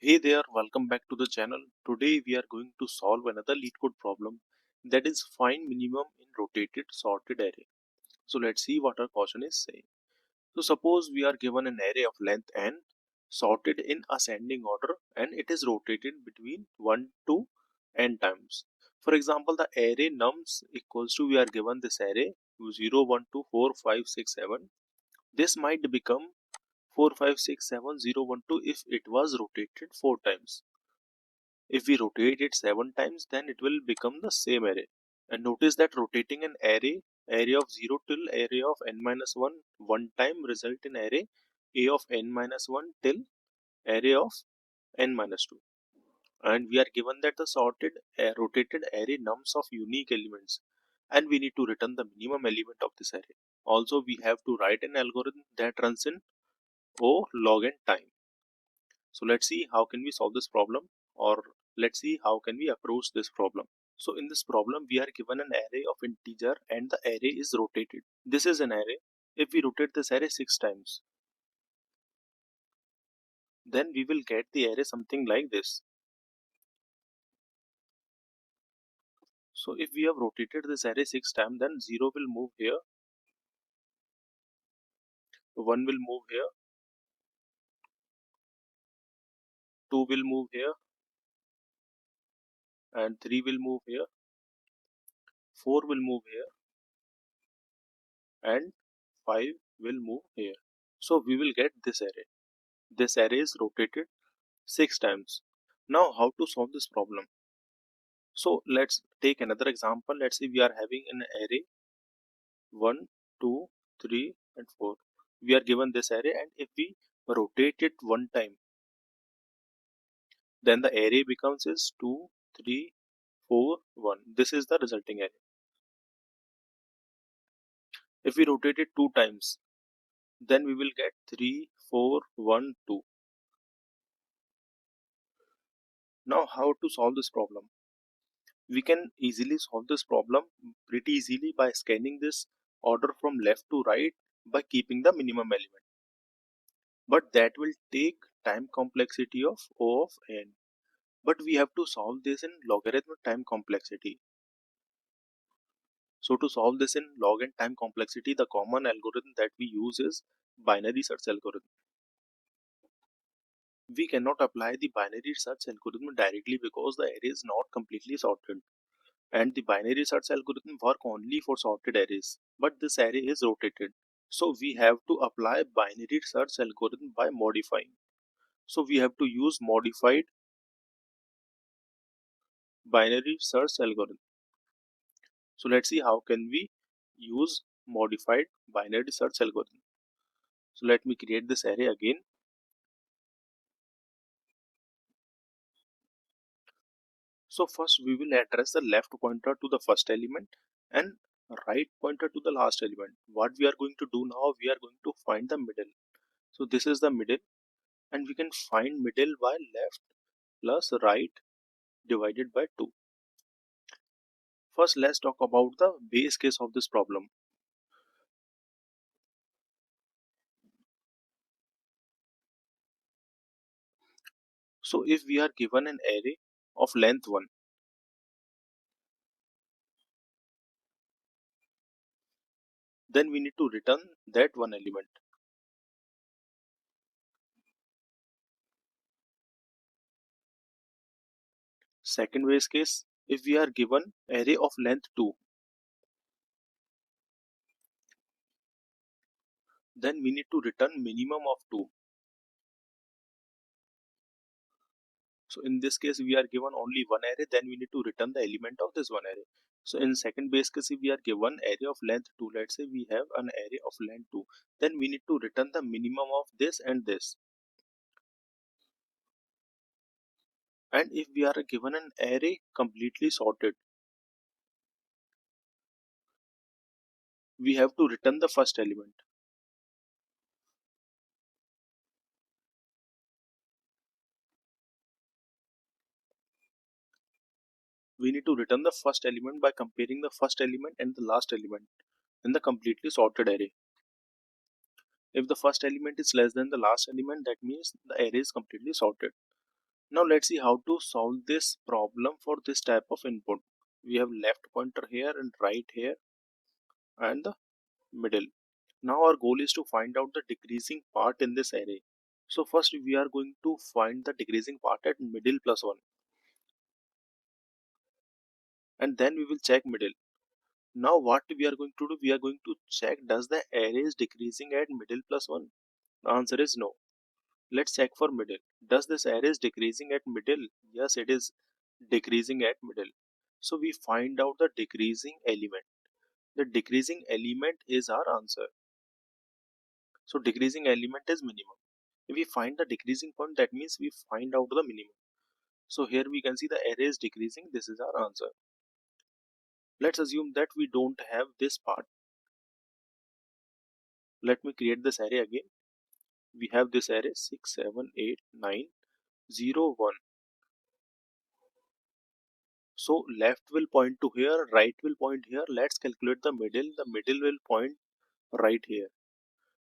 Hey there, welcome back to the channel. Today we are going to solve another LeetCode problem, that is find minimum in rotated sorted array. So let's see what our question is saying. So suppose we are given an array of length n sorted in ascending order and it is rotated between 1 to n times. For example, the array nums equals to, we are given this array 0, 1, 2, 4, 5, 6, 7. This might become 4, 5, 6, 7, 0, 1, 2 if it was rotated 4 times. If we rotate it 7 times, then it will become the same array. And notice that rotating an array of 0 till array of n minus 1 one time result in array a of n minus 1 till array of n minus 2. And we are given that the rotated array nums of unique elements, and we need to return the minimum element of this array. Also, we have to write an algorithm that runs in O log n time. So let's see how can we solve this problem, or let's see how can we approach this problem. So in this problem, we are given an array of integer and the array is rotated. This is an array. If we rotate this array 6 times, then we will get the array something like this. So if we have rotated this array 6 times, then 0 will move here, 1 will move here, 2 will move here, and 3 will move here, 4 will move here, and 5 will move here. So we will get this array. This array is rotated 6 times. Now how to solve this problem? So let's take another example. Let's say we are having an array 1, 2, 3 and 4. We are given this array, and if we rotate it one time, then the array becomes is 2, 3, 4, 1. This is the resulting array. If we rotate it 2 times, then we will get 3, 4, 1, 2. Now how to solve this problem? We can easily solve this problem pretty easily by scanning this order from left to right by keeping the minimum element. But that will take time complexity of O of n. But we have to solve this in logarithm time complexity. So to solve this in log and time complexity, the common algorithm that we use is binary search algorithm. We cannot apply the binary search algorithm directly because the array is not completely sorted. And the binary search algorithm work only for sorted arrays. But this array is rotated. So we have to apply binary search algorithm by modifying. So we have to use modified binary search algorithm. So let's see how can we use modified binary search algorithm. So let me create this array again. So first we will address the left pointer to the first element and right pointer to the last element. What we are going to do now, we are going to find the middle. So this is the middle, and we can find middle by left plus right divided by 2. First let's talk about the base case of this problem. So if we are given an array of length 1, then we need to return that one element. Second base case, if we are given array of length 2, then we need to return minimum of 2. So in this case, we are given only one array, then we need to return the element of this one array. So in second base case, if we are given array of length 2, let's say we have an array of length 2, then we need to return the minimum of this and this. And if we are given an array completely sorted, we have to return the first element. We need to return the first element by comparing the first element and the last element in the completely sorted array. If the first element is less than the last element, that means the array is completely sorted. Now let's see how to solve this problem for this type of input. We have left pointer here and right here and the middle. Now our goal is to find out the decreasing part in this array. So first we are going to find the decreasing part at middle plus 1, and then we will check middle. Now what we are going to do, we are going to check does the array is decreasing at middle plus 1. The answer is no. Let's check for middle. Does this array is decreasing at middle? Yes, it is decreasing at middle. So we find out the decreasing element. The decreasing element is our answer. So decreasing element is minimum. If we find the decreasing point, that means we find out the minimum. So here we can see the array is decreasing. This is our answer. Let's assume that we don't have this part. Let me create this array again. We have this array 6, 7, 8, 9, 0, 1. So left will point to here, right will point here. Let's calculate the middle. The middle will point right here.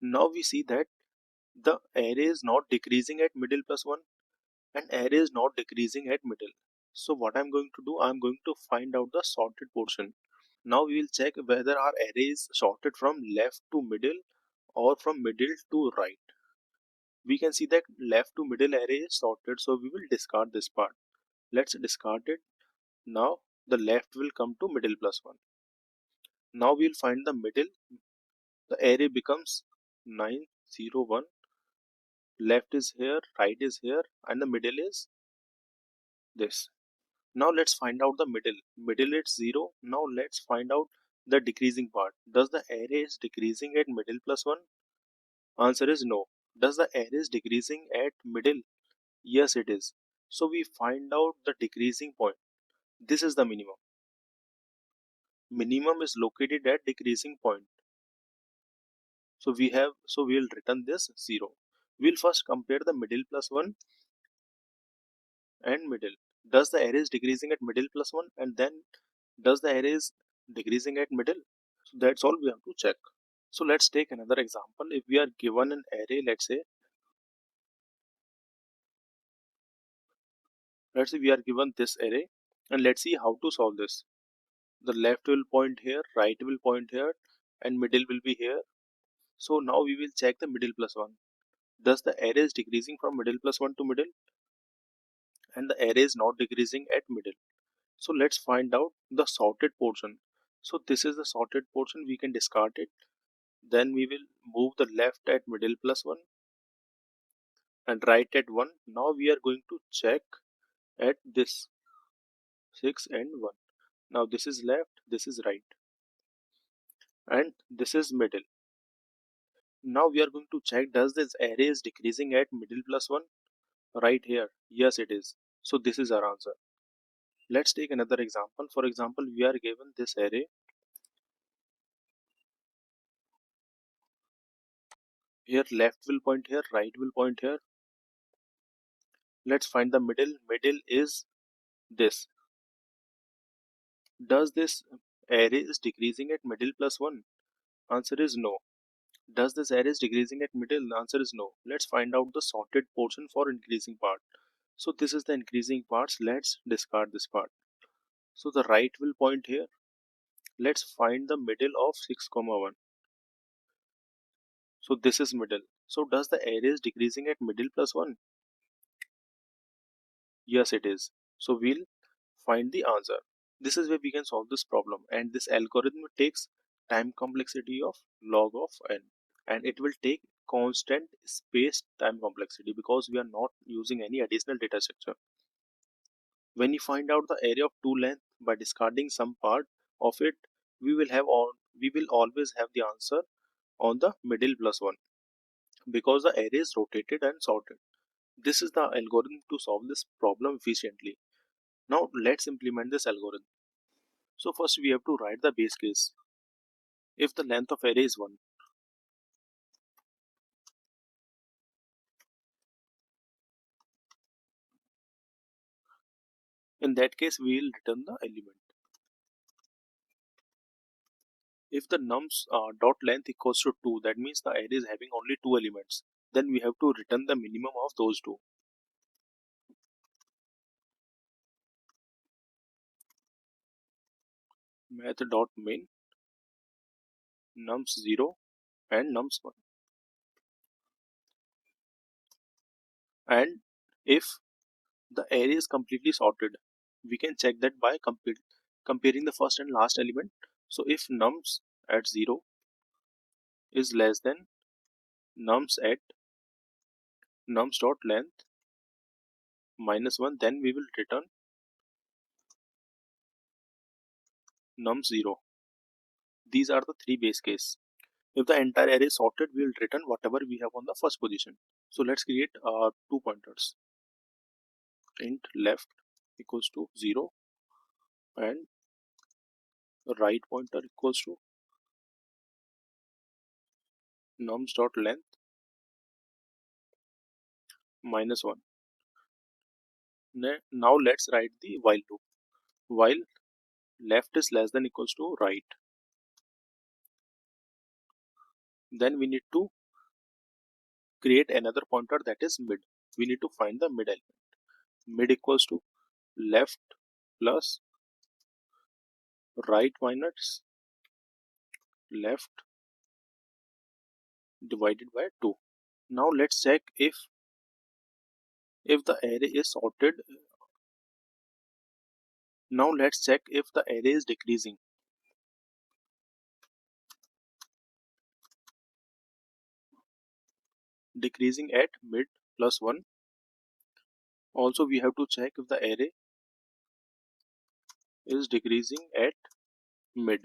Now we see that the array is not decreasing at middle plus 1 and array is not decreasing at middle. So what I'm going to do, I'm going to find out the sorted portion. Now we will check whether our array is sorted from left to middle or from middle to right. We can see that left to middle array is sorted, so we will discard this part. Let's discard it. Now the left will come to middle plus 1. Now we will find the middle. The array becomes 9, 0, 1. Left is here, right is here, and the middle is this. Now let's find out the middle. Middle is 0. Now let's find out the decreasing part. Does the array is decreasing at middle plus 1? Answer is no. Does the array is decreasing at middle? Yes, it is. So we find out the decreasing point. This is the minimum. Minimum is located at decreasing point. So we'll return this 0. We'll first compare the middle plus 1 and middle. Does the array is decreasing at middle plus 1, and then does the array is decreasing at middle? So that's all we have to check. So let's take another example. If we are given an array, let's say we are given this array, and let's see how to solve this. The left will point here, right will point here, and middle will be here. So now we will check the middle plus 1. Does the array is decreasing from middle plus 1 to middle? And the array is not decreasing at middle. So let's find out the sorted portion. So this is the sorted portion, we can discard it. Then we will move the left at middle plus 1 and right at 1. Now we are going to check at this 6 and 1. Now this is left, this is right, and this is middle. Now we are going to check does this array is decreasing at middle plus 1? Right here, yes it is. So this is our answer. Let's take another example. For example, we are given this array. Here left will point here, right will point here. Let's find the middle. Middle is this. Does this array is decreasing at middle plus 1? Answer is no. Does this array is decreasing at middle? The answer is no. Let's find out the sorted portion for increasing part. So this is the increasing parts. Let's discard this part. So the right will point here. Let's find the middle of 6, 1. So this is middle. So does the array is decreasing at middle plus 1? Yes, it is. So we'll find the answer. This is where we can solve this problem, and this algorithm takes time complexity of log of n, and it will take constant space time complexity because we are not using any additional data structure. When you find out the area of two length by discarding some part of it, we will always have the answer on the middle plus 1 because the array is rotated and sorted. This is the algorithm to solve this problem efficiently. Now let's implement this algorithm. So first we have to write the base case. If the length of array is 1, in that case we will return the element. If the nums dot length equals to 2, that means the array is having only 2 elements. Then we have to return the minimum of those two. math.main nums 0 and nums 1. And if the array is completely sorted, we can check that by comparing the first and last element. So if nums at 0 is less than nums at nums dot length minus 1, then we will return nums 0. These are the three base case. If the entire array is sorted, we will return whatever we have on the first position. So let's create two pointers. Int left equals to 0 and right pointer equals to nums dot length minus 1. Now let's write the while loop. While left is less than equals to right, then we need to create another pointer, that is mid. We need to find the mid element. Mid equals to left plus right minus left divided by 2. Now let's check if the array is sorted. Now let's check if the array is decreasing. Decreasing at mid plus 1. Also we have to check if the array is decreasing at mid.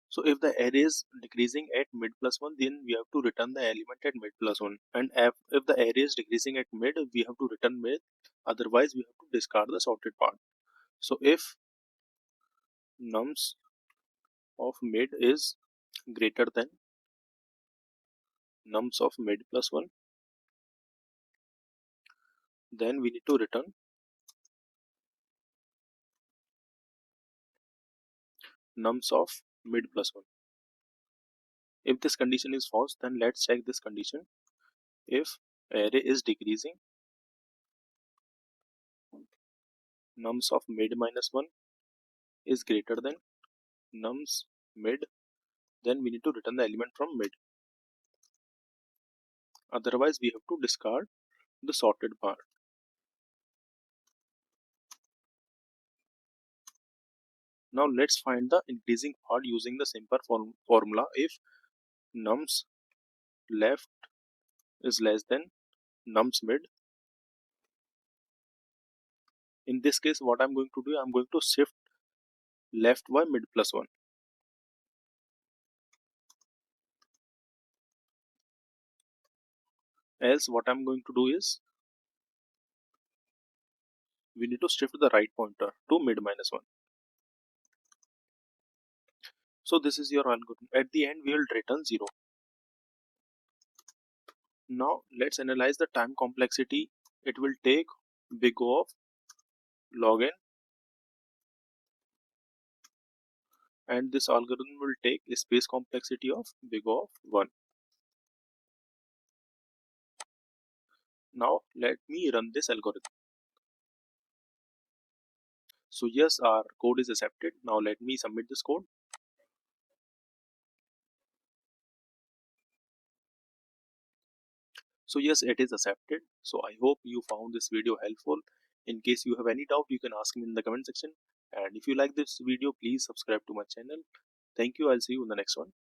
So if the array is decreasing at mid plus 1, then we have to return the element at mid plus 1. And if the array is decreasing at mid, we have to return mid. Otherwise, we have to discard the sorted part. So if nums of mid is greater than nums of mid plus 1, then we need to return nums of mid plus 1. If this condition is false, then let's check this condition. If array is decreasing, nums of mid minus 1 is greater than nums mid, then we need to return the element from mid. Otherwise, we have to discard the sorted part. Now let's find the increasing part using the simple formula. If nums left is less than nums mid, in this case what I'm going to do, I'm going to shift left by mid plus 1. Else what I'm going to do is, we need to shift the right pointer to mid minus 1. So this is your algorithm. At the end we will return 0. Now let's analyze the time complexity. It will take big O of logn, and this algorithm will take a space complexity of big O of 1. Now let me run this algorithm. So yes, our code is accepted. Now let me submit this code. So yes, it is accepted. So I hope you found this video helpful. In case you have any doubt, you can ask me in the comment section. And if you like this video, please subscribe to my channel. Thank you. I'll see you in the next one.